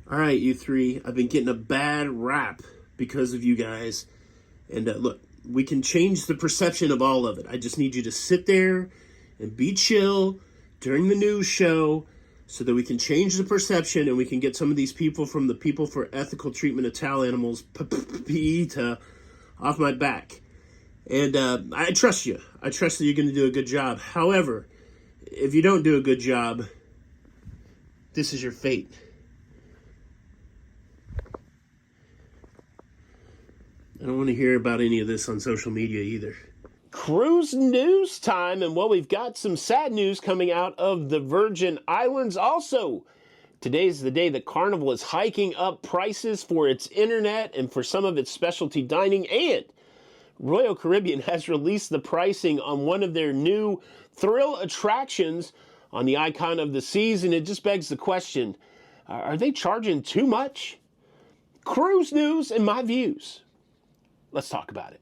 All right, you three, I've been getting a bad rap because of you guys. And look, we can change the perception of all of it. I just need you to sit there and be chill during the news show so that we can change the perception and we can get some of these people from the People for Ethical Treatment of Towel Animals, PETA, off my back. And I trust you. I trust that you're going to do a good job. However, if you don't do a good job, this is your fate. I don't want to hear about any of this on social media either. Cruise news time, and well, we've got some sad news coming out of the Virgin Islands also. Today's the day that Carnival is hiking up prices for its internet and for some of its specialty dining, and Royal Caribbean has released the pricing on one of their new thrill attractions on the Icon of the Seas, and it just begs the question, are they charging too much? Cruise news and my views. Let's talk about it.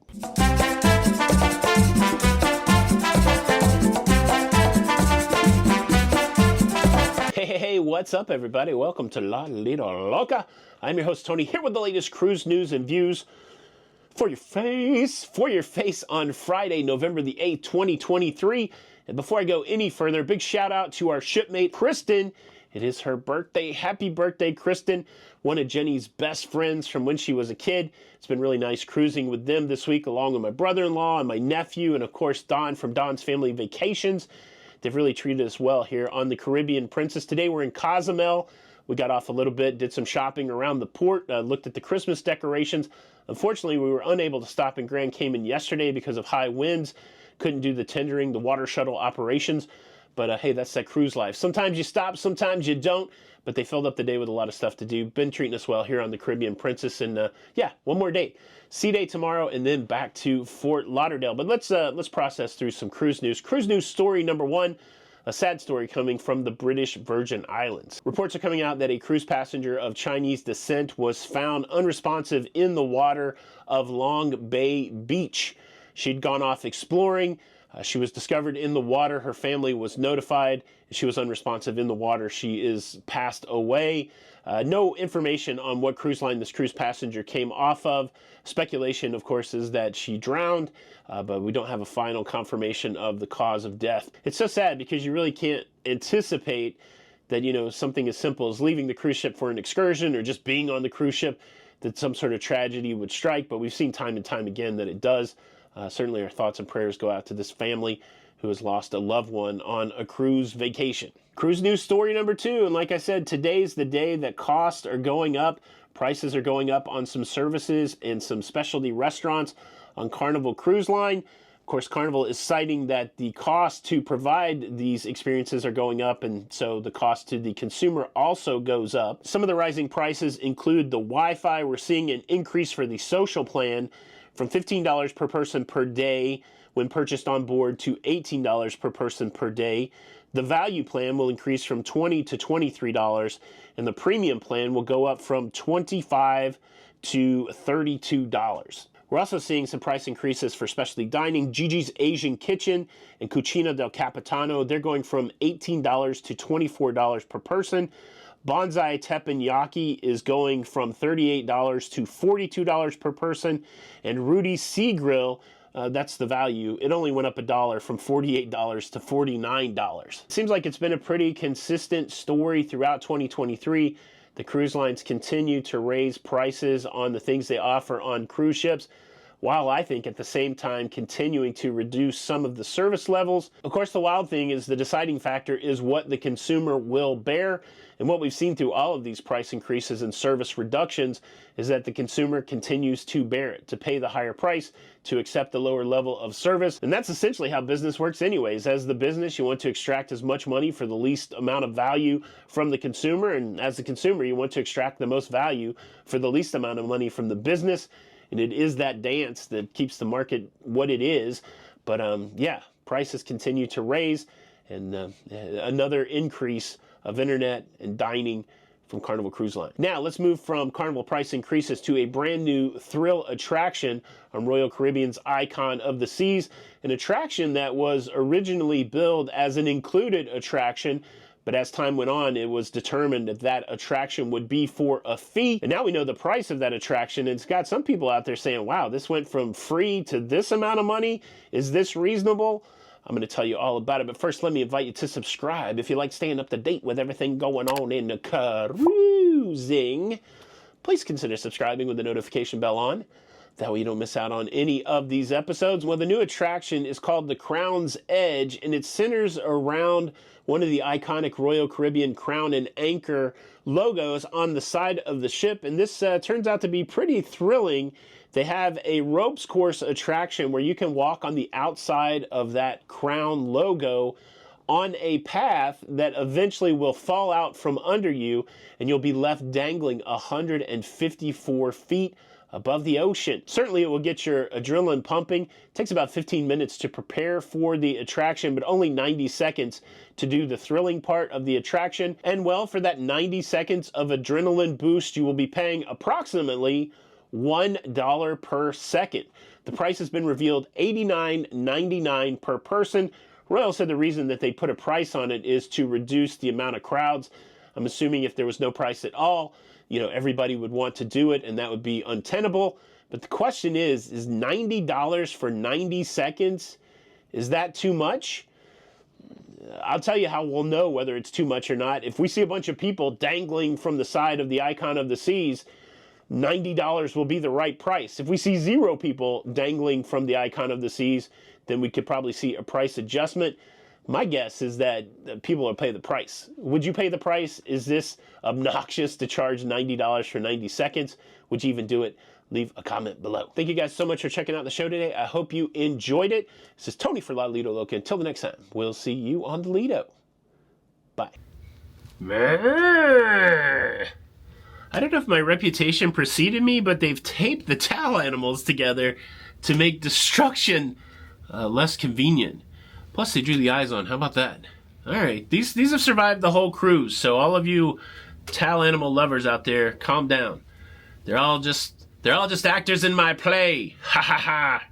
Hey, what's up, everybody? Welcome to Lido, Loca. I'm your host, Tony, here with the latest cruise news and views for your face on Friday, November the 8th, 2023. And before I go any further, big shout out to our shipmate, Kristen. It is her birthday. Happy birthday, Kristen. One of Jenny's best friends from when she was a kid. It's been really nice cruising with them this week, along with my brother-in-law and my nephew, and of course, Don from Don's Family Vacations. They've really treated us well here on the Caribbean Princess. Today we're in Cozumel. We got off a little bit, did some shopping around the port, looked at the Christmas decorations. Unfortunately, we were unable to stop in Grand Cayman yesterday because of high winds. Couldn't do the tendering, the water shuttle operations. But hey, that's that cruise life. Sometimes you stop, sometimes you don't. But they filled up the day with a lot of stuff to do. Been treating us well here on the Caribbean Princess. And yeah, one more day. Sea day tomorrow and then back to Fort Lauderdale. But let's process through some cruise news. Cruise news story number one. A sad story coming from the British Virgin Islands. Reports are coming out that a cruise passenger of Chinese descent was found unresponsive in the water of Long Bay Beach. She'd gone off exploring. She was discovered in the water. Her family was notified. She was unresponsive in the water. She is passed away. No information on what cruise line this cruise passenger came off of. Speculation, of course, is that she drowned, but we don't have a final confirmation of the cause of death. It's so sad because you really can't anticipate that, something as simple as leaving the cruise ship for an excursion or just being on the cruise ship, that some sort of tragedy would strike, but we've seen time and time again that it does. Certainly our thoughts and prayers go out to this family who has lost a loved one on a cruise vacation. Cruise news story number two, and like I said, today's the day that costs are going up. Prices are going up on some services and some specialty restaurants on Carnival Cruise Line. Of course, Carnival is citing that the cost to provide these experiences are going up, and so the cost to the consumer also goes up. Some of the rising prices include the Wi-Fi. We're seeing an increase for the social plan from $15 per person per day when purchased on board to $18 per person per day. The value plan will increase from $20 to $23, and the premium plan will go up from $25 to $32. We're also seeing some price increases for specialty dining. Gigi's Asian Kitchen and Cucina del Capitano, they're going from $18 to $24 per person. Bonsai Teppanyaki is going from $38 to $42 per person. And Rudy's Sea Grill, that's the value. It only went up $1 from $48 to $49. Seems like it's been a pretty consistent story throughout 2023. The cruise lines continue to raise prices on the things they offer on cruise ships, while I think at the same time continuing to reduce some of the service levels. Of course, the wild thing is the deciding factor is what the consumer will bear. And what we've seen through all of these price increases and service reductions is that the consumer continues to bear it, to pay the higher price, to accept the lower level of service. And that's essentially how business works anyways. As the business, you want to extract as much money for the least amount of value from the consumer. And as the consumer, you want to extract the most value for the least amount of money from the business. And it is that dance that keeps the market what it is. But yeah, prices continue to raise, and another increase of internet and dining from Carnival Cruise Line. Now, let's move from Carnival price increases to a brand new thrill attraction on Royal Caribbean's Icon of the Seas, an attraction that was originally billed as an included attraction, But as time went on, it was determined that that attraction would be for a fee. And now we know the price of that attraction. And it's got some people out there saying, wow, this went from free to this amount of money. Is this reasonable? I'm going to tell you all about it. But first, let me invite you to subscribe if you like staying up to date with everything going on in the cruising. Please consider subscribing with the notification bell on. That way you don't miss out on any of these episodes. Well, the new attraction is called the Crown's Edge, and it centers around one of the iconic Royal Caribbean Crown and Anchor logos on the side of the ship. And this turns out to be pretty thrilling. They have a ropes course attraction where you can walk on the outside of that Crown logo on a path that eventually will fall out from under you, and you'll be left dangling 154 feet above the ocean. Certainly it will get your adrenaline pumping. It takes about 15 minutes to prepare for the attraction, but only 90 seconds to do the thrilling part of the attraction. And well, for that 90 seconds of adrenaline boost, you will be paying approximately $1 per second. The price has been revealed, $89.99 per person. Royal said the reason that they put a price on it is to reduce the amount of crowds. I'm assuming if there was no price at all, everybody would want to do it, and that would be untenable. But the question is $90 for 90 seconds, is that too much? I'll tell you how we'll know whether it's too much or not. If we see a bunch of people dangling from the side of the Icon of the Seas, $90 will be the right price. If we see 0 people dangling from the Icon of the Seas, then we could probably see a price adjustment. My guess is that people will pay the price. Would you pay the price? Is this obnoxious to charge $90 for 90 seconds? Would you even do it? Leave a comment below. Thank you guys so much for checking out the show today. I hope you enjoyed it. This is Tony for Lido Loca. Until the next time, we'll see you on the Lido. Bye. I don't know if my reputation preceded me, but they've taped the towel animals together to make destruction less convenient. Plus, they drew the eyes on. How about that? All right. These have survived the whole cruise. So all of you towel animal lovers out there, calm down. They're all just actors in my play. Ha ha ha.